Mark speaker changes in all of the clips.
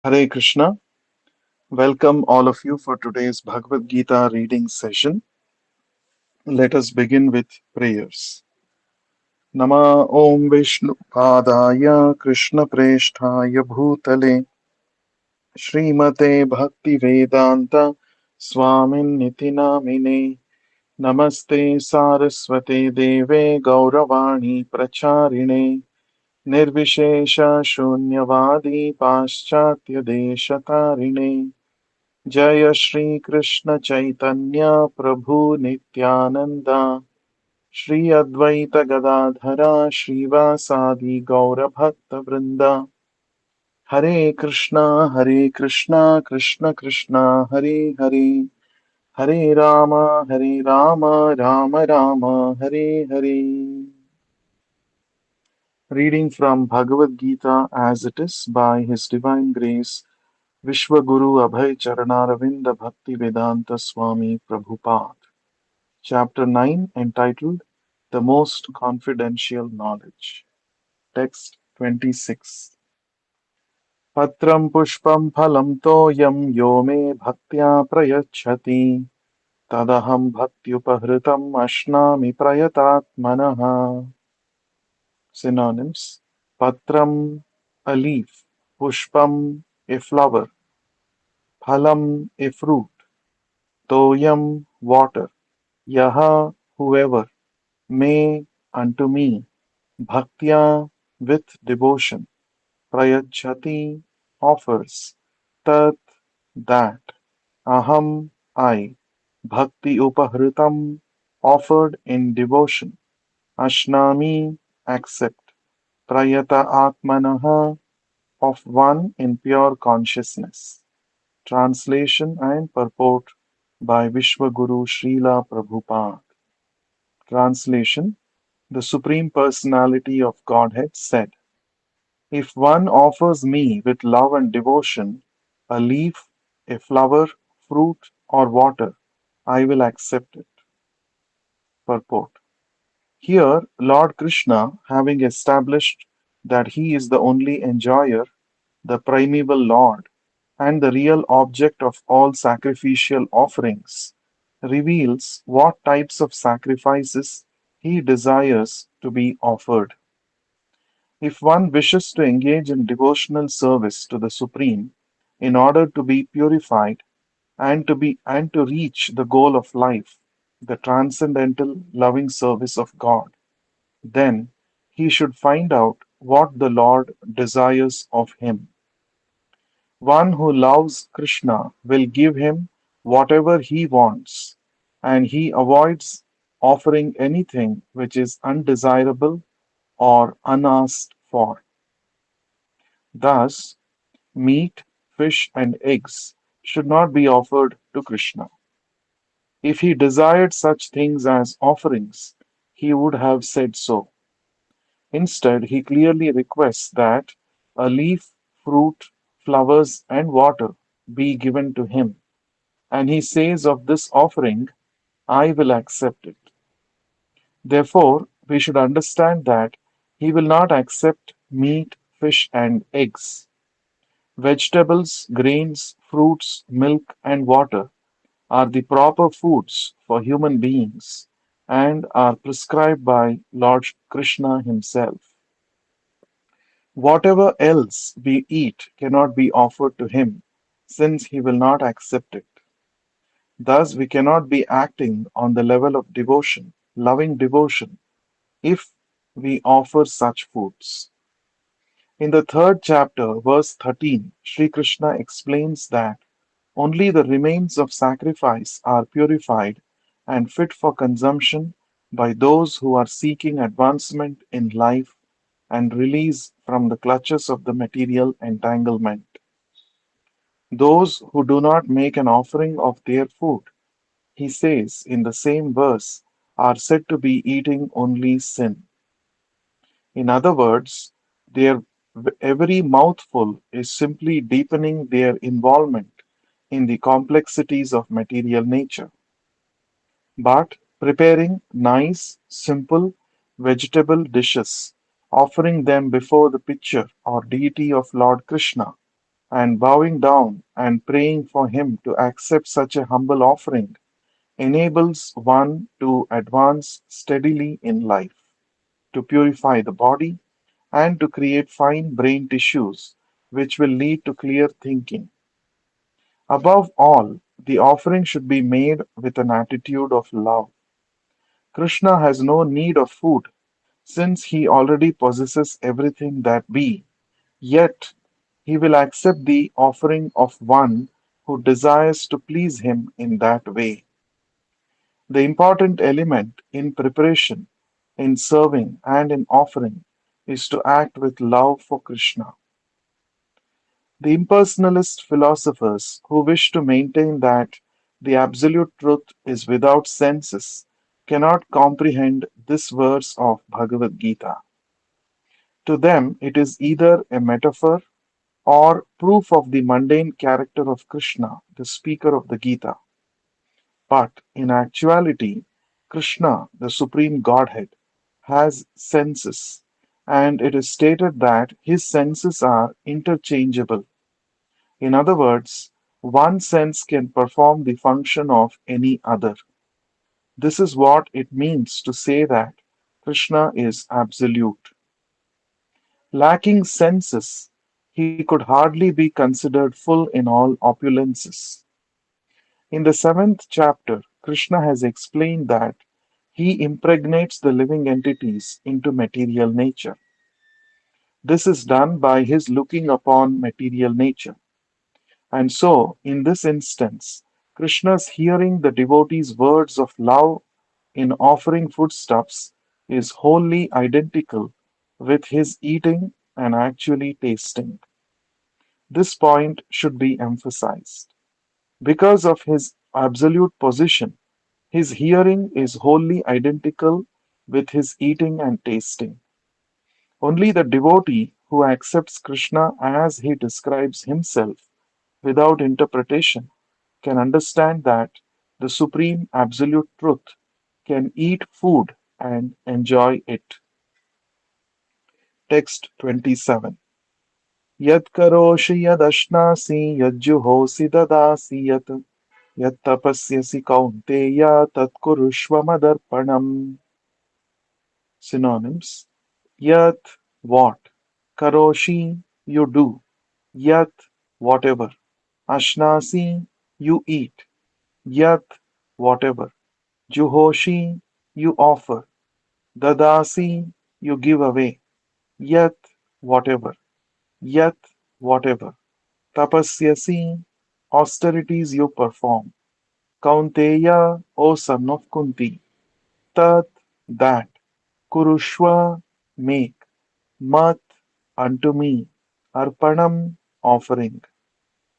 Speaker 1: Hare Krishna. Welcome all of you for today's Bhagavad Gita reading session. Let us begin with prayers. Nama Om Vishnu Padaya Krishna Presthaya Bhutale Srimate Bhakti Vedanta Swamin Niti Namine Namaste Saraswate Deve Gauravani Pracharine Nirvishesha Shunyavadi Paschatya Deshatarine जय श्री कृष्ण चैतन्य प्रभु नित्यानंद श्री अद्वैत गदाधरा श्रीवासादि गौर भक्त वृंद हरे Krishna Krishna Krishna Hare Hare Hare Ram Ram Ram Hare Hare. Reading from Bhagavad Gita as it is by His Divine Grace Vishwaguru Abhay Charanaраvinda Bhakti Vedanta Swami Prabhupada. Chapter 9 entitled The Most Confidential Knowledge. Text 26. Patram pushpam phalam toyam yo me bhaktya prayachati tadaham bhaktyupahritam ashnami prayatatmanaha. Synonyms: Patram, a leaf; Pushpam, a flower; Phalam, a fruit; Toyam, water; Yaha, whoever; Me, unto me; Bhaktya, with devotion; Prayachati, offers; Tat, that; Aham, I; Bhakti upahritam, offered in devotion; Ashnami, accept; Prayata atmanaha, of one in pure consciousness. Translation and purport by Vishwaguru Srila Prabhupada. Translation: The Supreme Personality of Godhead said, "If one offers me with love and devotion a leaf, a flower, fruit, or water, I will accept it." Purport: Here, Lord Krishna, having established that he is the only enjoyer, the primeval Lord, and the real object of all sacrificial offerings, reveals what types of sacrifices he desires to be offered. If one wishes to engage in devotional service to the Supreme in order to be purified and to reach the goal of life, the transcendental loving service of God, then he should find out what the Lord desires of him. One who loves Krishna will give him whatever he wants, and he avoids offering anything which is undesirable or unasked for. Thus, meat, fish, and eggs should not be offered to Krishna. If he desired such things as offerings, he would have said so. Instead, he clearly requests that a leaf, fruit, flowers, and water be given to him, and he says of this offering, "I will accept it." Therefore, we should understand that he will not accept meat, fish, and eggs. Vegetables, grains, fruits, milk, and water are the proper foods for human beings and are prescribed by Lord Krishna himself. Whatever else we eat cannot be offered to him, since he will not accept it. Thus, we cannot be acting on the level of devotion, loving devotion, if we offer such foods. In the third chapter, verse 13, Sri Krishna explains that only the remains of sacrifice are purified and fit for consumption by those who are seeking advancement in life and release from the clutches of the material entanglement. Those who do not make an offering of their food, he says in the same verse, are said to be eating only sin. In other words, their every mouthful is simply deepening their involvement in the complexities of material nature. But preparing nice, simple vegetable dishes, offering them before the picture or deity of Lord Krishna, and bowing down and praying for him to accept such a humble offering enables one to advance steadily in life, to purify the body, and to create fine brain tissues which will lead to clear thinking. Above all, the offering should be made with an attitude of love. Krishna has no need of food, since he already possesses everything that be, yet he will accept the offering of one who desires to please him in that way. The important element in preparation, in serving, and in offering is to act with love for Krishna. The impersonalist philosophers who wish to maintain that the absolute truth is without senses cannot comprehend this verse of Bhagavad Gita. To them, it is either a metaphor or proof of the mundane character of Krishna, the speaker of the Gita. But in actuality, Krishna, the Supreme Godhead, has senses, and it is stated that his senses are interchangeable. In other words, one sense can perform the function of any other. This is what it means to say that Krishna is absolute. Lacking senses, he could hardly be considered full in all opulences. In the seventh chapter, Krishna has explained that he impregnates the living entities into material nature. This is done by his looking upon material nature. And so, in this instance, Krishna's hearing the devotee's words of love in offering foodstuffs is wholly identical with his eating and actually tasting. This point should be emphasized. Because of his absolute position, his hearing is wholly identical with his eating and tasting. Only the devotee who accepts Krishna as he describes himself without interpretation can understand that the supreme absolute truth can eat food and enjoy it. Text 27. Yat karoshi yadashnasi yajjuhosi dadasi yat tapasyasi kaunteya tat kurushva madarpanam. Synonyms. Yat what? Karoshi you do. Yat whatever. Ashnasi you eat. Yat whatever. Juhoshi you offer. Dadasi you give away. Yat whatever. Yat whatever. Tapasyasi austerities you perform. Kaunteya, O son of Kunti. Tat that. Kurushva make. Mat unto me. Arpanam offering.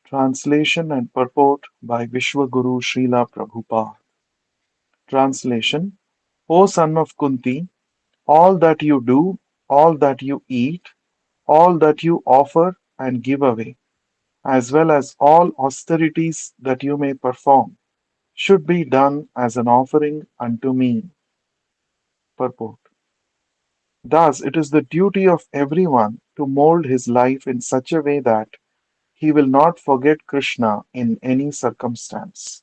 Speaker 1: Translation and purport by Vishwaguru Srila Prabhupada. Translation: O son of Kunti, all that you do, all that you eat, all that you offer and give away, as well as all austerities that you may perform, should be done as an offering unto me. Purport. Thus, it is the duty of everyone to mold his life in such a way that he will not forget Krishna in any circumstance.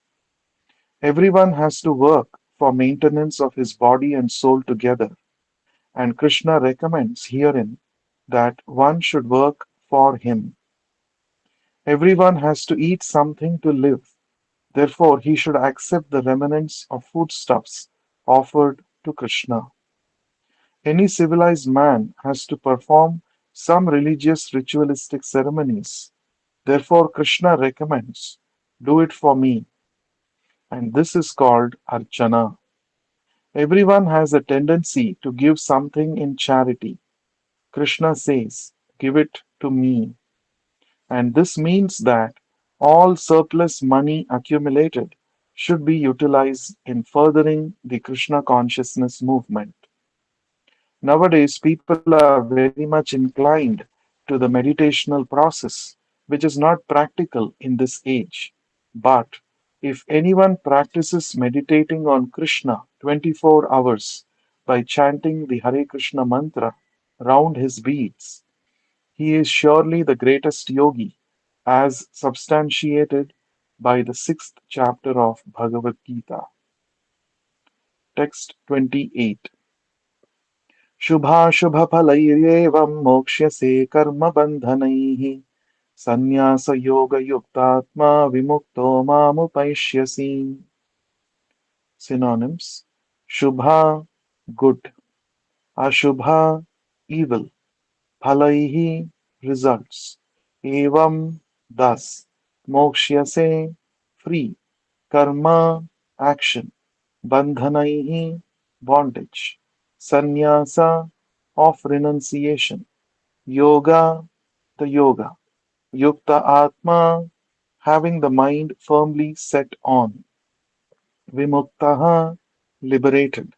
Speaker 1: Everyone has to work for maintenance of his body and soul together, and Krishna recommends herein that one should work for him. Everyone has to eat something to live, therefore he should accept the remnants of foodstuffs offered to Krishna. Any civilized man has to perform some religious ritualistic ceremonies. Therefore, Krishna recommends, do it for me, and this is called Archana. Everyone has a tendency to give something in charity. Krishna says, give it to me. And this means that all surplus money accumulated should be utilized in furthering the Krishna consciousness movement. Nowadays, people are very much inclined to the meditational process, which is not practical in this age. But if anyone practices meditating on Krishna 24 hours by chanting the Hare Krishna mantra round his beads, he is surely the greatest yogi as substantiated by the sixth chapter of Bhagavad Gita. Text 28. शुभाशुभफलैरेवं मोक्ष्यसे कर्मबन्धनैः संन्यासयोगयुक्तात्मा विमुक्तो मामुपैष्यसि. Synonyms: Shubha, good; Ashubha, evil; Phalaihi, results; Evam, thus; Mokshyase, free; Karma, action; Bandhanaihi, bondage; Sannyasa, of renunciation; Yoga, the yoga; Yukta Atma, having the mind firmly set on; Vimuktaha, liberated;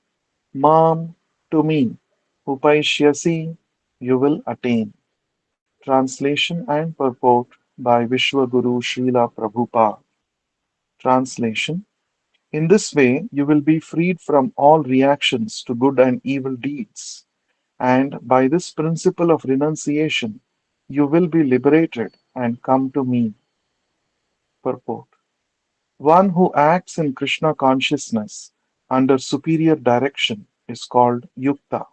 Speaker 1: Mam, to me; Upaishyasi, you will attain. Translation and purport by Vishwaguru Srila Prabhupada. Translation: In this way, you will be freed from all reactions to good and evil deeds, and by this principle of renunciation, you will be liberated and come to me. Purport: One who acts in Krishna consciousness under superior direction is called Yukta.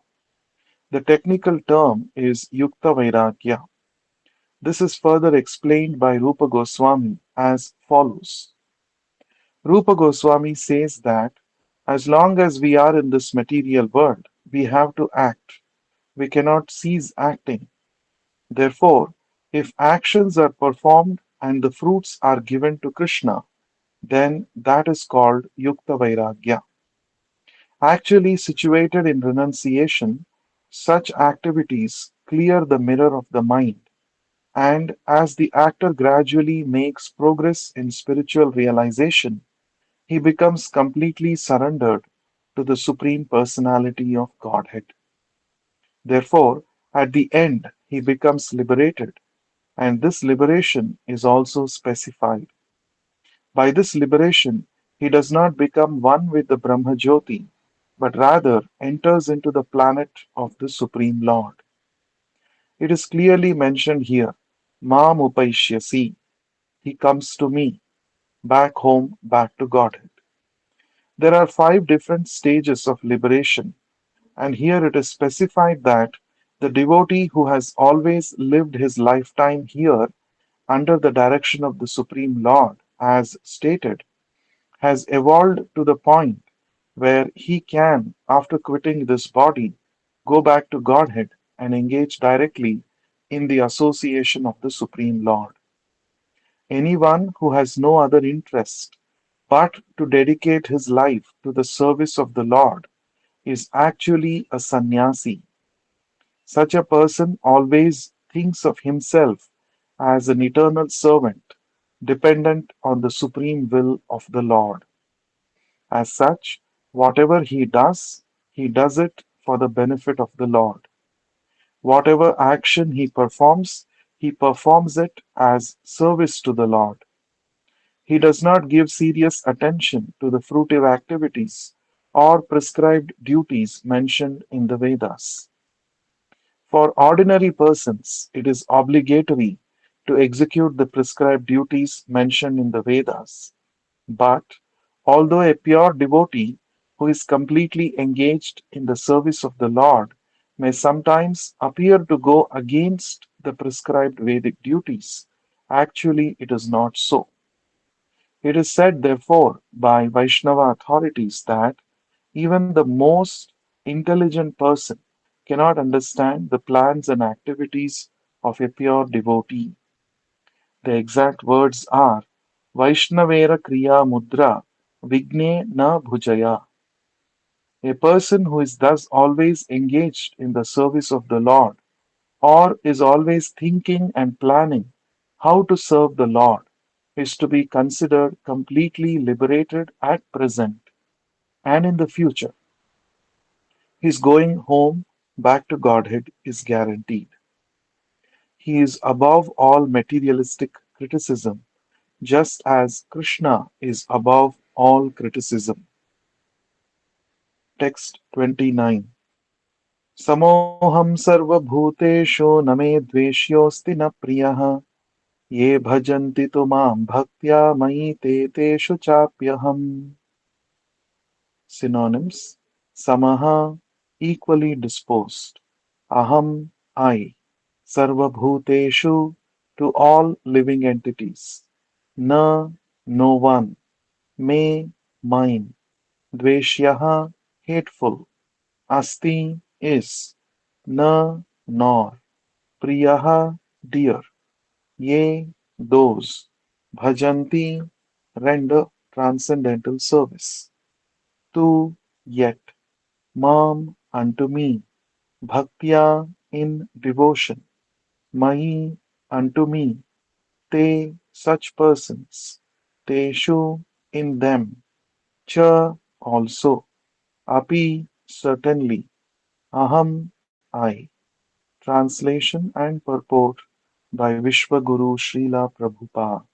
Speaker 1: The technical term is Yukta Vairagya. This is further explained by Rupa Goswami as follows. Rupa Goswami says that as long as we are in this material world, we have to act. We cannot cease acting. Therefore, if actions are performed and the fruits are given to Krishna, then that is called Yukta Vairagya. Actually situated in renunciation, such activities clear the mirror of the mind, and as the actor gradually makes progress in spiritual realization, he becomes completely surrendered to the Supreme Personality of Godhead. Therefore, at the end, he becomes liberated, and this liberation is also specified. By this liberation, he does not become one with the Brahmajyoti, but rather enters into the planet of the Supreme Lord. It is clearly mentioned here, Mam Upaishyasi, he comes to me, back home, back to Godhead. There are five different stages of liberation, and here it is specified that the devotee who has always lived his lifetime here under the direction of the Supreme Lord, as stated, has evolved to the point where he can, after quitting this body, go back to Godhead and engage directly in the association of the Supreme Lord. Anyone who has no other interest but to dedicate his life to the service of the Lord is actually a sannyasi. Such a person always thinks of himself as an eternal servant, dependent on the supreme will of the Lord. As such, whatever he does it for the benefit of the Lord. Whatever action he performs it as service to the Lord. He does not give serious attention to the fruitive activities or prescribed duties mentioned in the Vedas. For ordinary persons, it is obligatory to execute the prescribed duties mentioned in the Vedas. But although a pure devotee who is completely engaged in the service of the Lord may sometimes appear to go against the prescribed Vedic duties, actually it is not so. It is said, therefore, by Vaishnava authorities that even the most intelligent person cannot understand the plans and activities of a pure devotee. The exact words are Vaishnavera Kriya Mudra Vigne na Bhujaya. A person who is thus always engaged in the service of the Lord, or is always thinking and planning how to serve the Lord, is to be considered completely liberated at present and in the future. His going home back to Godhead is guaranteed. He is above all materialistic criticism, just as Krishna is above all criticism. Text 29. Samoham sarvabhuteshu name dveshyosti na priyah ये भजन्ति तु मां भक्त्या मयि ते तेषु चाप्यहम्. Synonyms: Samaha, equally disposed. Aham, I. Sarvabhuteshu, to all living entities. Na, no one. Me, mine. Dveshyaha, hateful. Asti, is. Na, nor. Priyaha, dear. Ye, those. Bhajanti, render transcendental service. Tu, yet. Mam, unto me. Bhaktya, in devotion. Mai, unto me. Te, such persons. Teshu, in them. Cha, also. Api, certainly. Aham, I. Translation and purport by Vishwaguru Srila Prabhupada.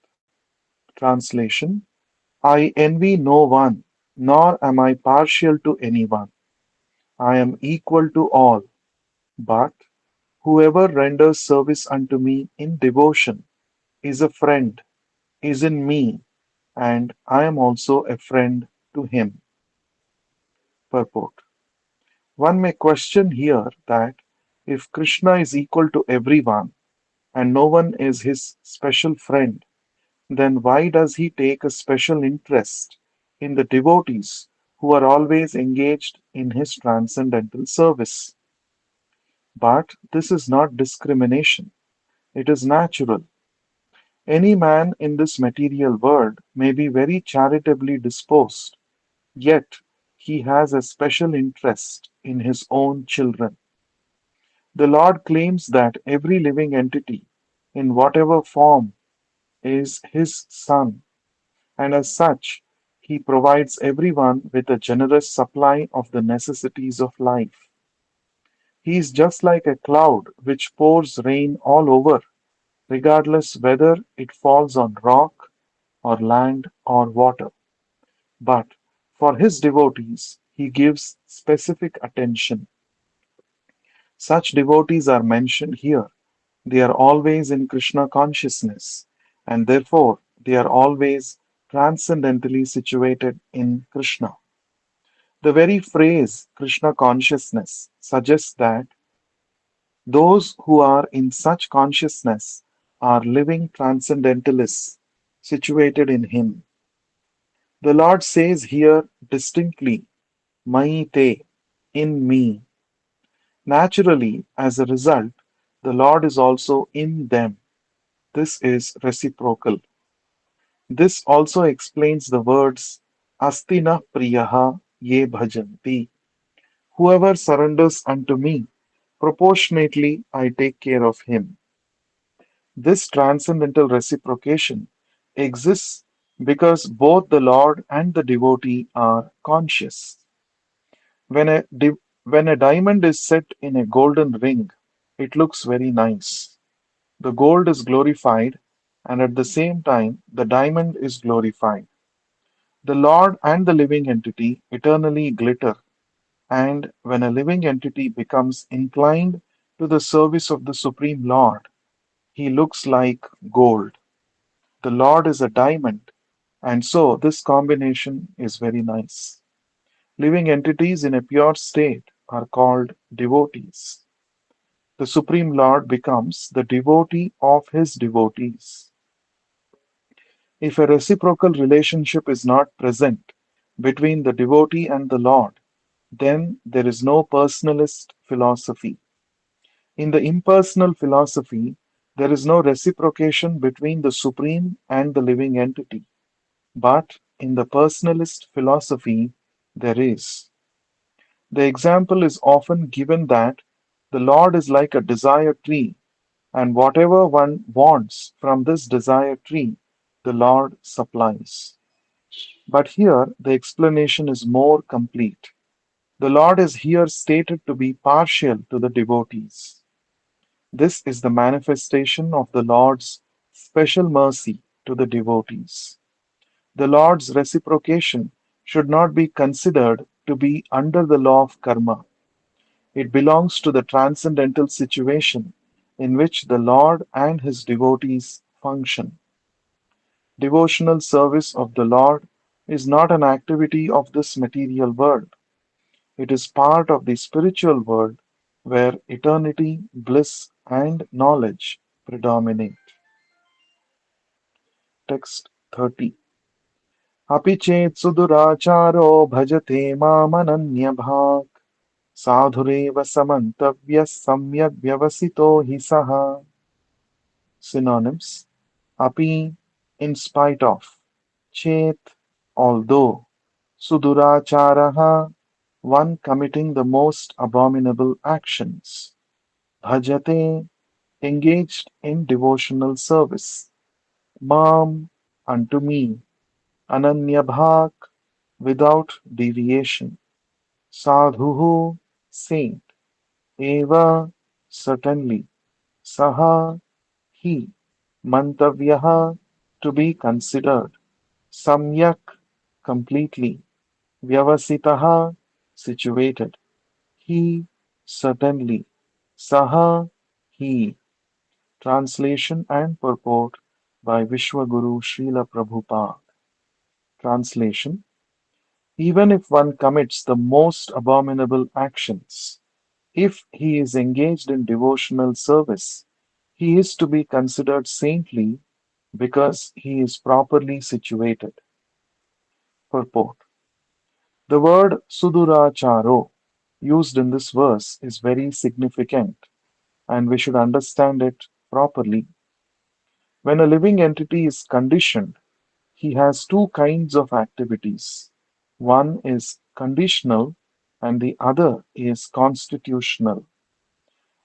Speaker 1: Translation: I envy no one, nor am I partial to anyone. I am equal to all, but whoever renders service unto me in devotion is a friend, is in me, and I am also a friend to him. Purport: one may question here that if Krishna is equal to everyone and no one is his special friend, then why does he take a special interest in the devotees who are always engaged in his transcendental service? But this is not discrimination, it is natural. Any man in this material world may be very charitably disposed, yet he has a special interest in his own children. The Lord claims that every living entity, in whatever form, is his son, and as such, he provides everyone with a generous supply of the necessities of life. He is just like a cloud which pours rain all over, regardless whether it falls on rock or land or water. But for his devotees, he gives specific attention. Such devotees are mentioned here. They are always in Krishna consciousness, and therefore they are always transcendently situated in Krishna. The very phrase Krishna consciousness suggests that those who are in such consciousness are living transcendentalists situated in Him. The Lord says here distinctly, Mai te, in me. Naturally, as a result, the Lord is also in them. This is reciprocal. This also explains the words Astina Priyaha Ye Bhajanti. Whoever surrenders unto me, proportionately I take care of him. This transcendental reciprocation exists because both the Lord and the devotee are conscious. When when a diamond is set in a golden ring, it looks very nice. The gold is glorified, and at the same time, the diamond is glorified. The Lord and the living entity eternally glitter, and when a living entity becomes inclined to the service of the Supreme Lord, he looks like gold. The Lord is a diamond, and so this combination is very nice. Living entities in a pure state are called devotees. The Supreme Lord becomes the devotee of his devotees. If a reciprocal relationship is not present between the devotee and the Lord, then there is no personalist philosophy. In the impersonal philosophy, there is no reciprocation between the Supreme and the living entity. But in the personalist philosophy, there is. The example is often given that the Lord is like a desire tree, and whatever one wants from this desire tree, the Lord supplies. But here the explanation is more complete. The Lord is here stated to be partial to the devotees. This is the manifestation of the Lord's special mercy to the devotees. The Lord's reciprocation should not be considered to be under the law of karma. It belongs to the transcendental situation in which the Lord and his devotees function. Devotional service of the Lord is not an activity of this material world. It is part of the spiritual world where eternity, bliss, and knowledge predominate. Text 30. अपि चेत् सुदुराचारो भजते मामनन्यभाक् साधुरेव समन्तव्यः सम्यग् व्यवसितो हि सः. Synonyms: api, in spite of; chet, although; suduracharaha, one committing the most abominable actions; bhajate, engaged in devotional service; mam, unto me; ananyabhak, without deviation; sadhuhu, saint; eva, certainly; saha, he; mantavyaha, to be considered; samyak, completely; vyavasitaha, situated; he, certainly; saha, he. Translation and purport by Vishwaguru Srila Prabhupada. Translation: even if one commits the most abominable actions, if he is engaged in devotional service, he is to be considered saintly because he is properly situated. Purport: the word Suduracharo used in this verse is very significant, and we should understand it properly. When a living entity is conditioned, he has two kinds of activities. One is conditional and the other is constitutional.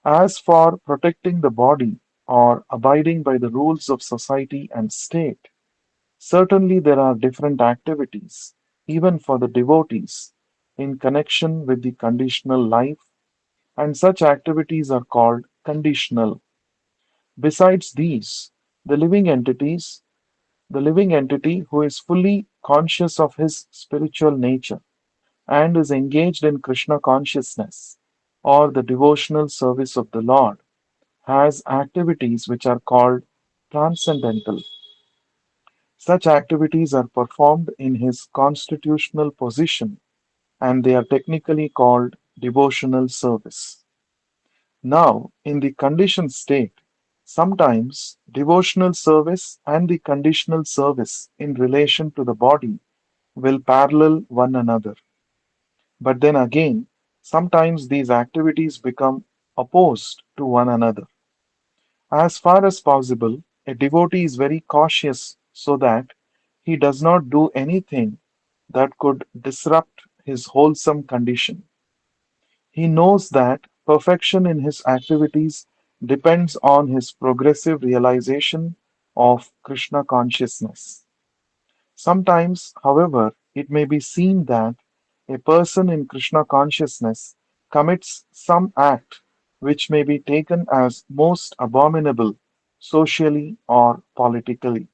Speaker 1: As for protecting the body or abiding by the rules of society and state, certainly there are different activities, even for the devotees, in connection with the conditional life, and such activities are called conditional. Besides these, the living entities, the living entity who is fully conscious of his spiritual nature and is engaged in Krishna consciousness or the devotional service of the Lord has activities which are called transcendental. Such activities are performed in his constitutional position and they are technically called devotional service. Now, in the conditioned state, sometimes devotional service and the conditional service in relation to the body will parallel one another. But then again, sometimes these activities become opposed to one another. As far as possible, a devotee is very cautious so that he does not do anything that could disrupt his wholesome condition. He knows that perfection in his activities depends on his progressive realization of Krishna consciousness. Sometimes, however, it may be seen that a person in Krishna consciousness commits some act which may be taken as most abominable socially or politically.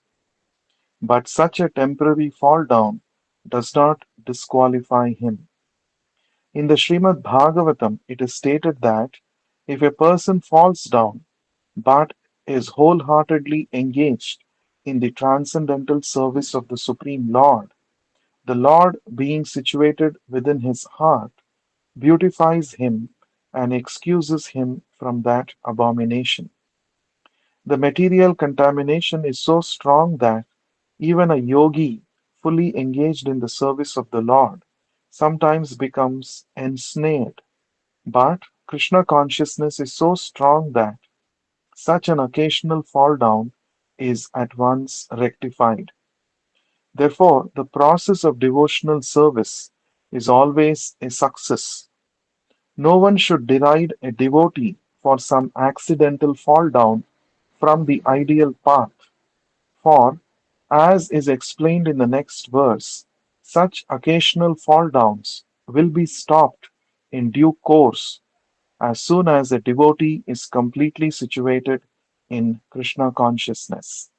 Speaker 1: But such a temporary fall down does not disqualify him. In the Srimad Bhagavatam, it is stated that if a person falls down but is wholeheartedly engaged in the transcendental service of the Supreme Lord, the Lord, being situated within his heart, beautifies him and excuses him from that abomination. The material contamination is so strong that even a yogi fully engaged in the service of the Lord sometimes becomes ensnared. But Krishna consciousness is so strong that such an occasional fall down is at once rectified. Therefore, the process of devotional service is always a success. No one should deride a devotee for some accidental fall down from the ideal path, for, as is explained in the next verse, such occasional fall downs will be stopped in due course as soon as a devotee is completely situated in Krishna consciousness.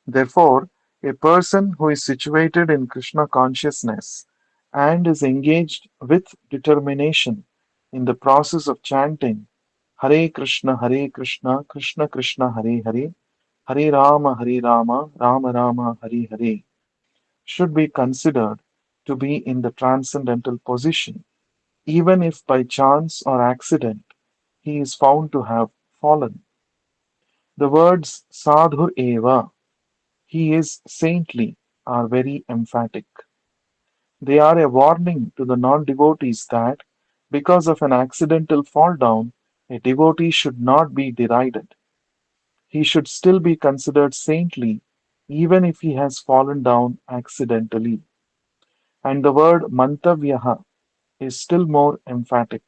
Speaker 1: Therefore, a person who is situated in Krishna consciousness and is engaged with determination in the process of chanting Hare Krishna, Krishna Krishna, Hare Hare, Hare Rama, Rama Rama, Hare Hare should be considered to be in the transcendental position, even if by chance or accident he is found to have fallen. The words sadhu eva, he is saintly, are very emphatic. They are a warning to the non devotees that, because of an accidental fall down, a devotee should not be derided. He should still be considered saintly, even if he has fallen down accidentally. And the word mantavyaha is still more emphatic.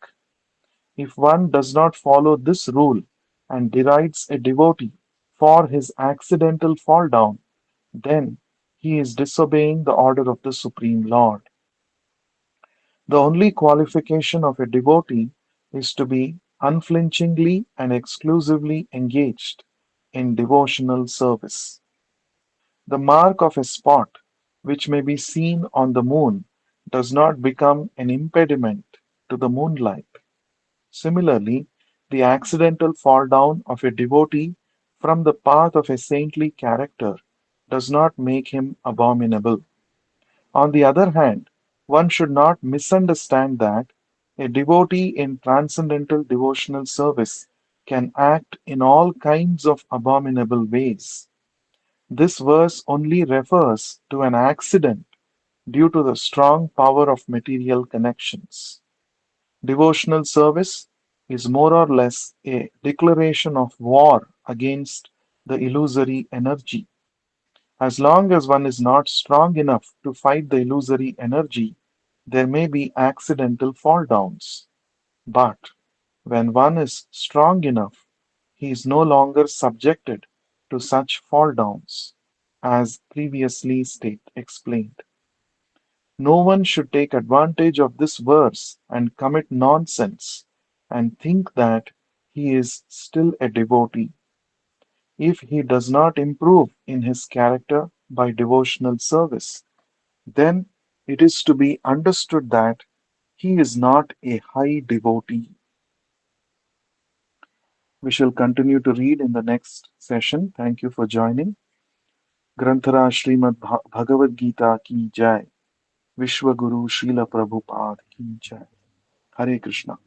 Speaker 1: If one does not follow this rule and derides a devotee for his accidental fall down, then he is disobeying the order of the Supreme Lord. The only qualification of a devotee is to be unflinchingly and exclusively engaged in devotional service. The mark of a spot which may be seen on the moon does not become an impediment to the moonlight. Similarly, the accidental fall down of a devotee from the path of a saintly character does not make him abominable. On the other hand, one should not misunderstand that a devotee in transcendental devotional service can act in all kinds of abominable ways. This verse only refers to an accident due to the strong power of material connections. Devotional service is more or less a declaration of war against the illusory energy. As long as one is not strong enough to fight the illusory energy, there may be accidental fall downs. But when one is strong enough, he is no longer subjected to such fall downs, as previously explained. No one should take advantage of this verse and commit nonsense and think that he is still a devotee. If he does not improve in his character by devotional service, then it is to be understood that he is not a high devotee. We shall continue to read in the next session. Thank you for joining. Granthara Srimad Bhagavad Gita ki jai. Vishwa Guru Srila Prabhupada ki jai. Hare Krishna.